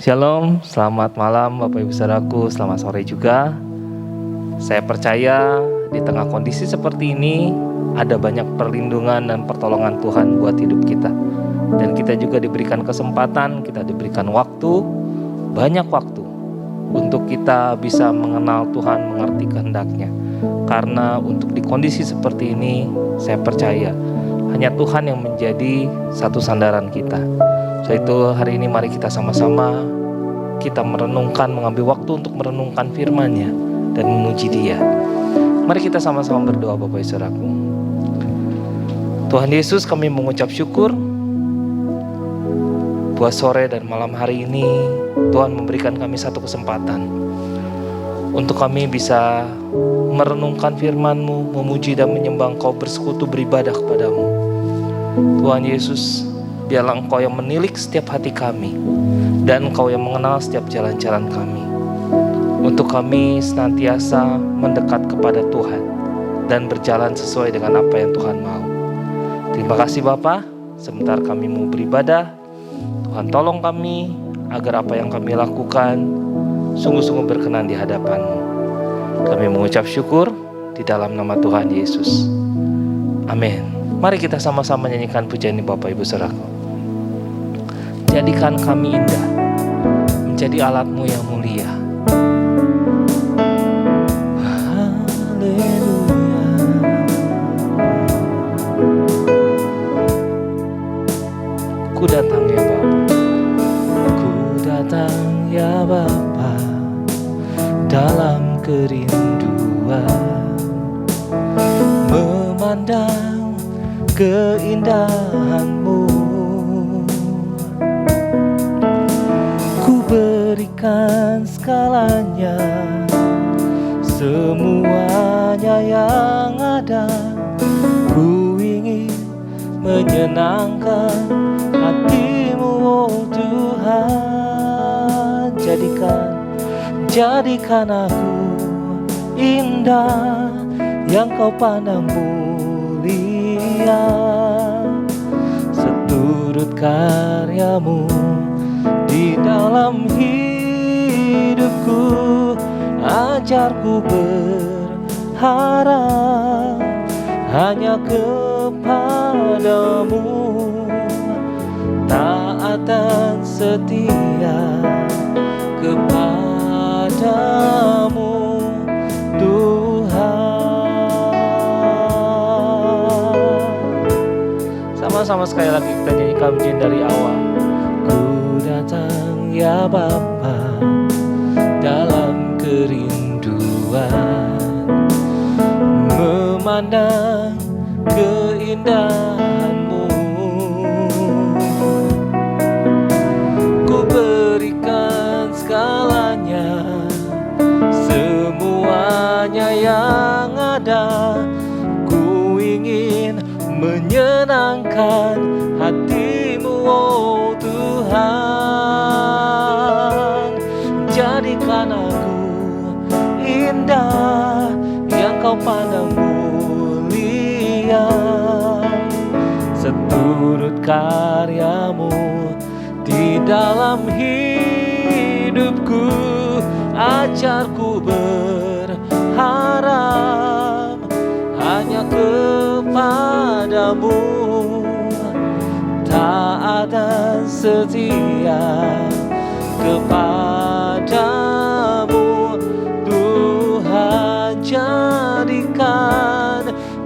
Shalom, selamat malam Bapak Ibu Saudaraku, selamat sore juga. Saya percaya di tengah kondisi seperti ini ada banyak perlindungan dan pertolongan Tuhan buat hidup kita. Dan kita juga diberikan kesempatan, kita diberikan waktu, banyak waktu untuk kita bisa mengenal Tuhan, mengerti kehendak-Nya. Karena untuk di kondisi seperti ini, saya percaya hanya Tuhan yang menjadi satu sandaran kita. So itu hari ini mari kita sama-sama kita merenungkan, mengambil waktu untuk merenungkan firman-Nya dan memuji Dia. Mari kita sama-sama berdoa Bapak Ibu Saudaraku. Tuhan Yesus, kami mengucap syukur buat sore dan malam hari ini Tuhan memberikan kami satu kesempatan untuk kami bisa merenungkan firman-Mu, memuji dan menyembah Engkau, bersekutu, beribadah kepadamu. Tuhan Yesus, biarlah Engkau yang menilik setiap hati kami dan Engkau yang mengenal setiap jalan-jalan kami, untuk kami senantiasa mendekat kepada Tuhan dan berjalan sesuai dengan apa yang Tuhan mau. Terima kasih Bapa. Sebentar kami mau beribadah, Tuhan tolong kami agar apa yang kami lakukan sungguh-sungguh berkenan di hadapan-Mu. Kami mengucap syukur di dalam nama Tuhan Yesus. Amin. Mari kita sama-sama nyanyikan pujian ini Bapak Ibu Saudaraku. Jadikan kami indah, menjadi alat-Mu yang mulia. Haleluya. Ku datang ya Bapa, ku datang ya Bapa, dalam kerinduan, memandang keindahan-Mu. Ku berikan segalanya, semuanya yang ada. Ku ingin menyenangkan hati-Mu, oh Tuhan. Jadikan aku indah, yang Kau pandang mulia. Seturut karya-Mu di dalam hidupku, ajarku berharap hanya kepadamu, taat dan setia kepadamu Tuhan. Sama-sama sekali lagi kita nyanyikan pujian dari awal. Ku datang ya Bapa, dalam kerinduan, memandang keindahan-Mu. Ku berikan segalanya, semuanya yang ada. Ku ingin menyenangkan hati-Mu, oh Tuhan. Jadikan aku indah, yang Kau pandang mulia. Seturut karya-Mu di dalam hidupku, ajarku berharap hanya kepadamu, taat dan setia kepadamu Tuhan.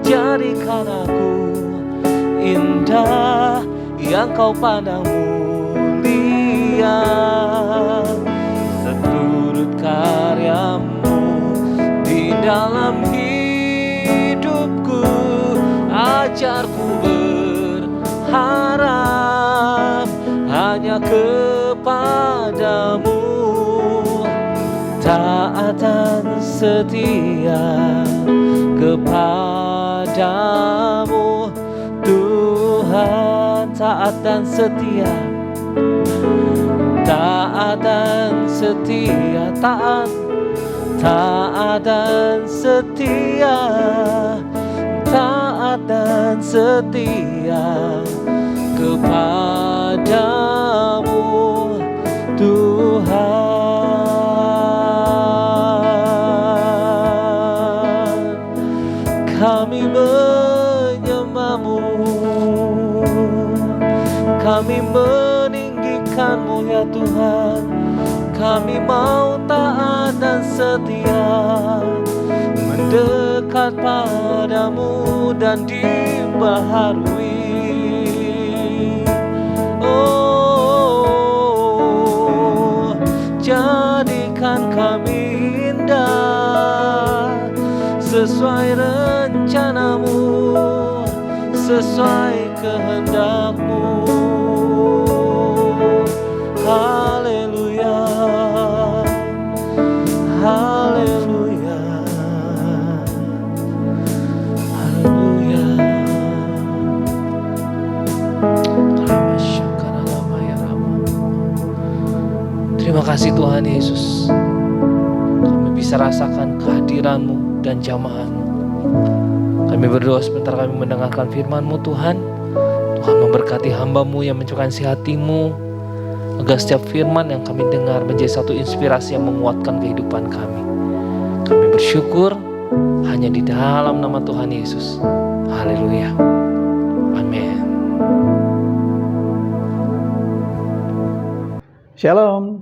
Jadikan aku indah, yang Kau pandang mulia. Seturut karya-Mu di dalam hidupku, ajarku berharap hanya kepadamu, taat dan setia kepadamu Tuhan. Taat dan setia, taat dan setia, taat dan setia, taat dan setia kepadamu Tuhan. Kami meninggikan-Mu ya Tuhan. Kami mau taat dan setia, mendekat padamu dan dibaharui. Oh, jadikan kami indah sesuai rencana-Mu, sesuai kehendak-Mu. Haleluya, haleluya, haleluya. Terima kasih Tuhan Yesus, kami bisa rasakan kehadiran-Mu dan jamahan-Mu. Kami berdoa sebentar kami mendengarkan firman-Mu Tuhan. Tuhan memberkati hamba-Mu yang mencurahkan hati-Mu, agar setiap firman yang kami dengar menjadi satu inspirasi yang menguatkan kehidupan kami. Kami bersyukur hanya di dalam nama Tuhan Yesus. Haleluya. Amin. Shalom.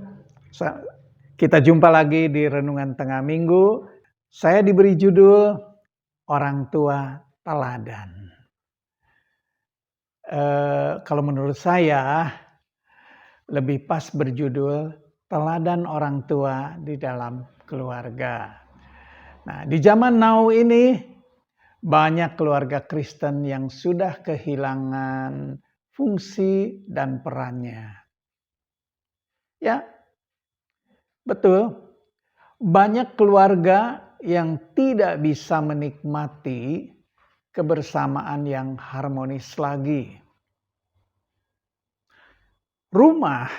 Kita jumpa lagi di Renungan Tengah Minggu. Saya diberi judul Orang Tua Teladan. Kalau menurut saya lebih pas berjudul Teladan Orang Tua di dalam Keluarga. Nah, di zaman now ini banyak keluarga Kristen yang sudah kehilangan fungsi dan perannya. Ya, betul. Banyak keluarga yang tidak bisa menikmati kebersamaan yang harmonis lagi. Rumah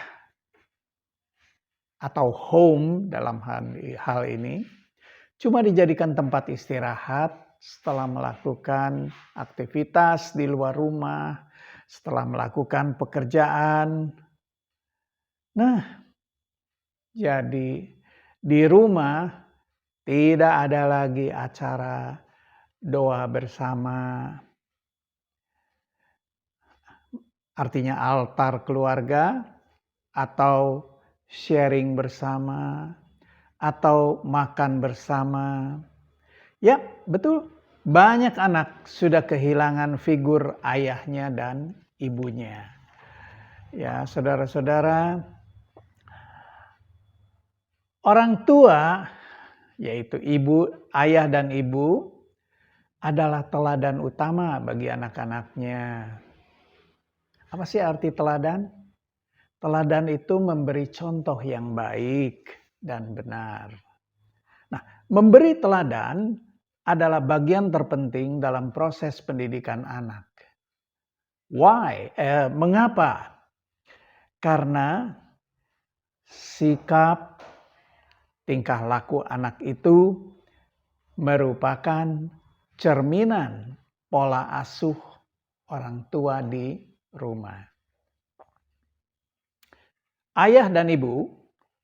atau home dalam hal ini cuma dijadikan tempat istirahat setelah melakukan aktivitas di luar rumah, setelah melakukan pekerjaan. Nah, jadi di rumah tidak ada lagi acara doa bersama, artinya altar keluarga, atau sharing bersama, atau makan bersama. Ya, betul. Banyak anak sudah kehilangan figur ayahnya dan ibunya. Ya, saudara-saudara, orang tua, yaitu ibu, ayah dan ibu, adalah teladan utama bagi anak-anaknya. Apa sih arti teladan? Teladan itu memberi contoh yang baik dan benar. Nah, memberi teladan adalah bagian terpenting dalam proses pendidikan anak. Why? Mengapa? Karena sikap, tingkah laku anak itu merupakan cerminan pola asuh orang tua di rumah. Ayah dan ibu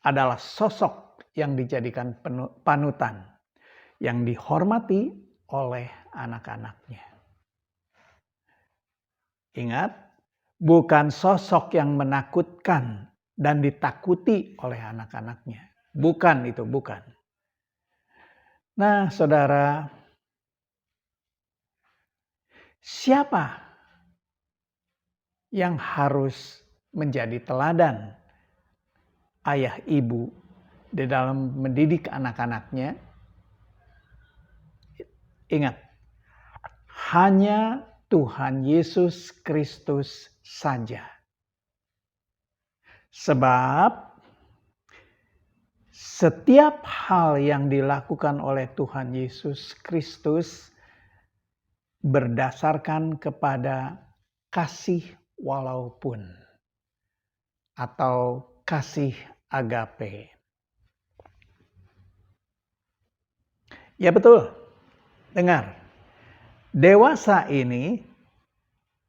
adalah sosok yang dijadikan panutan, yang dihormati oleh anak-anaknya. Ingat, bukan sosok yang menakutkan dan ditakuti oleh anak-anaknya. Bukan itu, bukan. Nah, saudara, siapa yang harus menjadi teladan ayah ibu di dalam mendidik anak-anaknya? Ingat, hanya Tuhan Yesus Kristus saja. Sebab setiap hal yang dilakukan oleh Tuhan Yesus Kristus berdasarkan kepada kasih walaupun atau kasih agape. Ya betul, dengar. Dewasa ini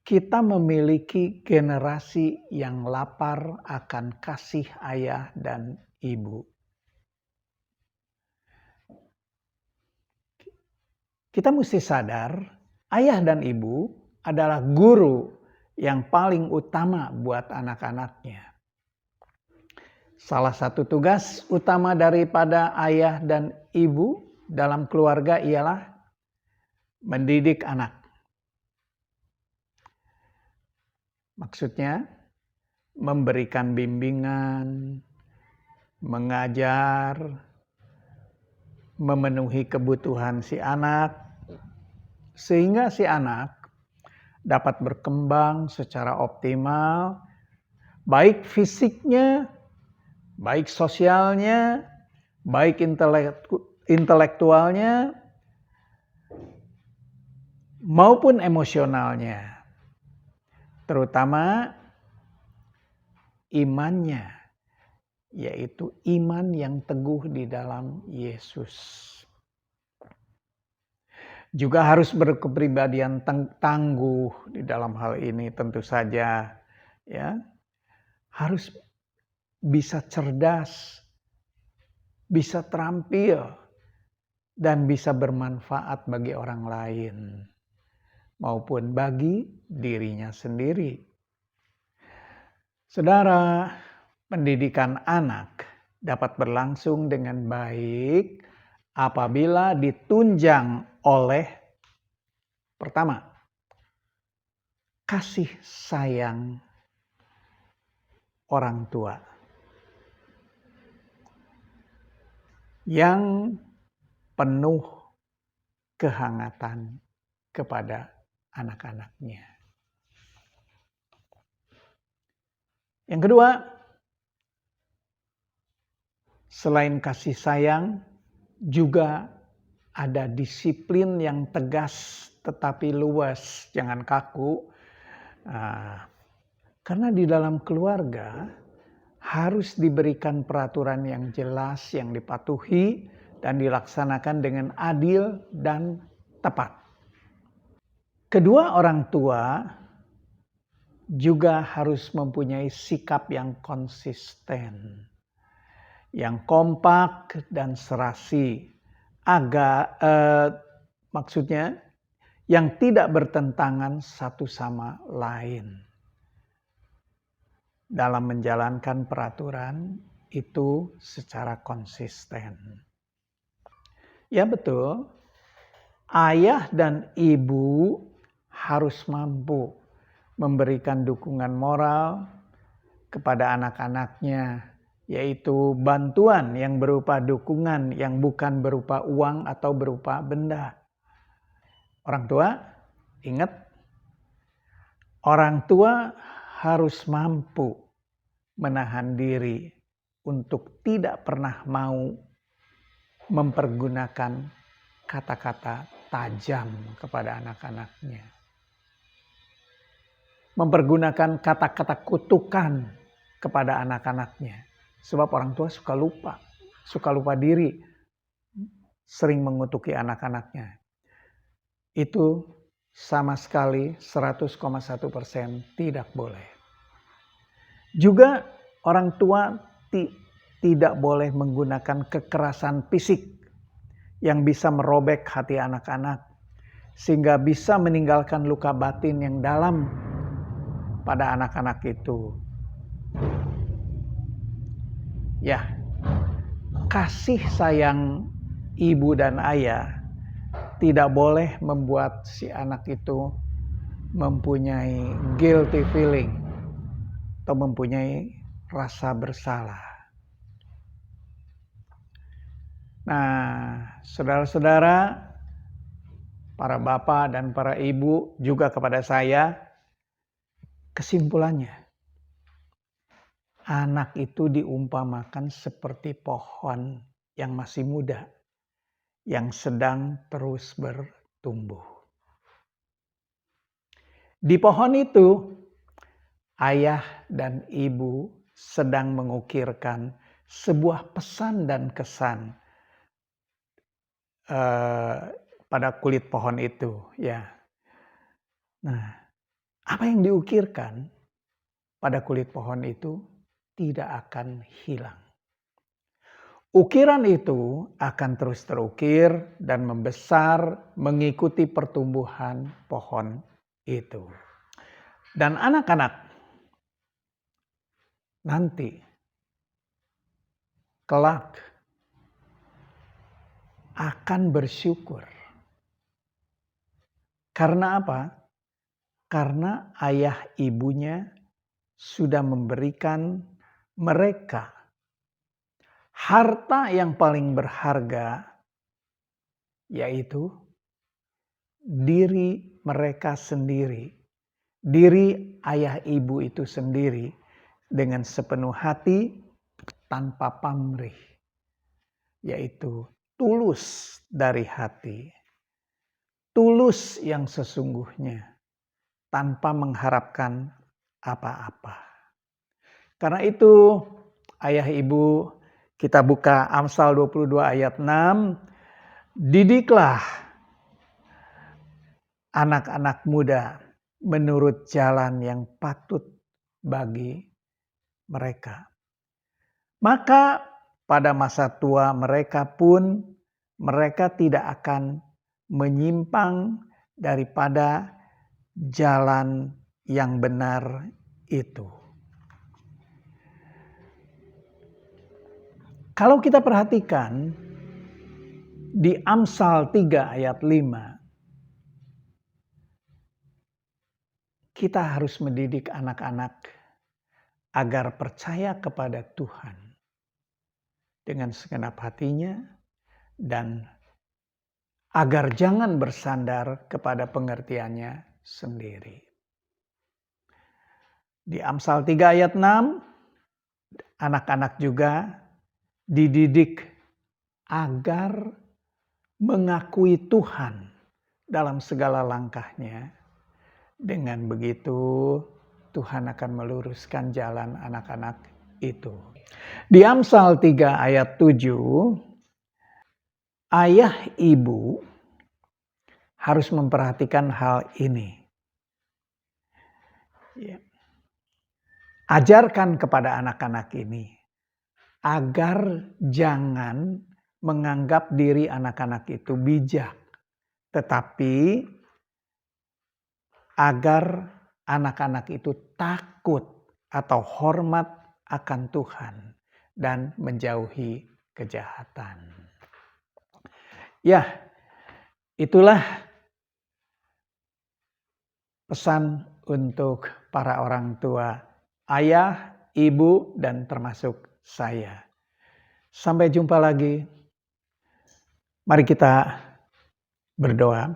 kita memiliki generasi yang lapar akan kasih ayah dan ibu. Kita mesti sadar, ayah dan ibu adalah guru yang paling utama buat anak-anaknya. Salah satu tugas utama daripada ayah dan ibu dalam keluarga ialah mendidik anak. Maksudnya memberikan bimbingan, mengajar, memenuhi kebutuhan si anak, sehingga si anak dapat berkembang secara optimal, baik fisiknya, baik sosialnya, baik intelektualnya, maupun emosionalnya. Terutama imannya, yaitu iman yang teguh di dalam Yesus. Juga harus berkepribadian tangguh di dalam hal ini tentu saja, ya. Harus bisa cerdas, bisa terampil, dan bisa bermanfaat bagi orang lain maupun bagi dirinya sendiri. Saudara, pendidikan anak dapat berlangsung dengan baik apabila ditunjang oleh, pertama, kasih sayang orang tua yang penuh kehangatan kepada anak-anaknya. Yang kedua, selain kasih sayang, juga ada disiplin yang tegas tetapi luas, jangan kaku. Karena di dalam keluarga harus diberikan peraturan yang jelas, yang dipatuhi dan dilaksanakan dengan adil dan tepat. Kedua orang tua juga harus mempunyai sikap yang konsisten, yang kompak dan serasi, maksudnya yang tidak bertentangan satu sama lain dalam menjalankan peraturan itu secara konsisten. Ya betul, ayah dan ibu harus mampu memberikan dukungan moral kepada anak-anaknya, yaitu bantuan yang berupa dukungan yang bukan berupa uang atau berupa benda. Orang tua, ingat, orang tua harus mampu menahan diri untuk tidak pernah mau mempergunakan kata-kata tajam kepada anak-anaknya. Mempergunakan kata-kata kutukan kepada anak-anaknya. Sebab orang tua suka lupa diri, sering mengutuki anak-anaknya. Itu sama sekali 100,1% tidak boleh. Juga orang tua tidak boleh menggunakan kekerasan fisik yang bisa merobek hati anak-anak sehingga bisa meninggalkan luka batin yang dalam pada anak-anak itu. Ya, kasih sayang ibu dan ayah tidak boleh membuat si anak itu mempunyai guilty feeling atau mempunyai rasa bersalah. Nah, saudara-saudara, para bapak dan para ibu, juga kepada saya, kesimpulannya, anak itu diumpamakan seperti pohon yang masih muda, yang sedang terus bertumbuh. Di pohon itu, ayah dan ibu sedang mengukirkan sebuah pesan dan kesan pada kulit pohon itu, ya. Nah, apa yang diukirkan pada kulit pohon itu tidak akan hilang. Ukiran itu akan terus terukir dan membesar mengikuti pertumbuhan pohon itu. Dan anak-anak nanti kelak akan bersyukur. Karena apa? Karena ayah ibunya sudah memberikan mereka harta yang paling berharga, yaitu diri mereka sendiri. Diri ayah ibu itu sendiri dengan sepenuh hati tanpa pamrih, yaitu tulus dari hati. Tulus yang sesungguhnya tanpa mengharapkan apa-apa. Karena itu ayah ibu, kita buka Amsal 22 ayat 6. Didiklah anak-anak muda menurut jalan yang patut bagi mereka. Maka pada masa tua mereka tidak akan menyimpang daripada jalan yang benar itu. Kalau kita perhatikan di Amsal 3 ayat 5, kita harus mendidik anak-anak agar percaya kepada Tuhan dengan segenap hatinya dan agar jangan bersandar kepada pengertiannya sendiri. Di Amsal 3 ayat 6, anak-anak juga dididik agar mengakui Tuhan dalam segala langkahnya. Dengan begitu Tuhan akan meluruskan jalan anak-anak itu. Di Amsal 3 ayat 7, ayah ibu harus memperhatikan hal ini. Ajarkan kepada anak-anak ini agar jangan menganggap diri anak-anak itu bijak, tetapi agar anak-anak itu takut atau hormat akan Tuhan dan menjauhi kejahatan. Ya, itulah pesan untuk para orang tua, ayah, ibu, dan termasuk saya. Sampai jumpa lagi. Mari kita berdoa.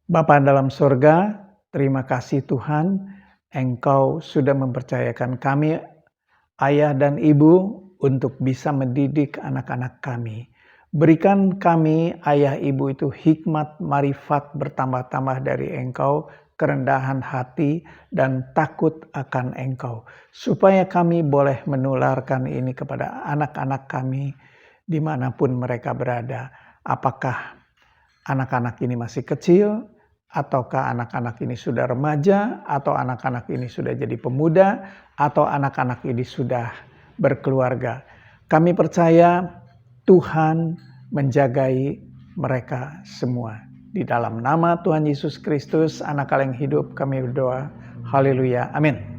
Bapa dalam surga, terima kasih Tuhan, Engkau sudah mempercayakan kami, ayah dan ibu, untuk bisa mendidik anak-anak kami. Berikan kami, ayah ibu itu, hikmat, marifat bertambah-tambah dari Engkau, kerendahan hati, dan takut akan Engkau. Supaya kami boleh menularkan ini kepada anak-anak kami, dimanapun mereka berada. Apakah anak-anak ini masih kecil, ataukah anak-anak ini sudah remaja, atau anak-anak ini sudah jadi pemuda, atau anak-anak ini sudah berkeluarga. Kami percaya Tuhan menjagai mereka semua. Di dalam nama Tuhan Yesus Kristus, Anak Allah yang hidup, kami berdoa. Haleluya. Amin.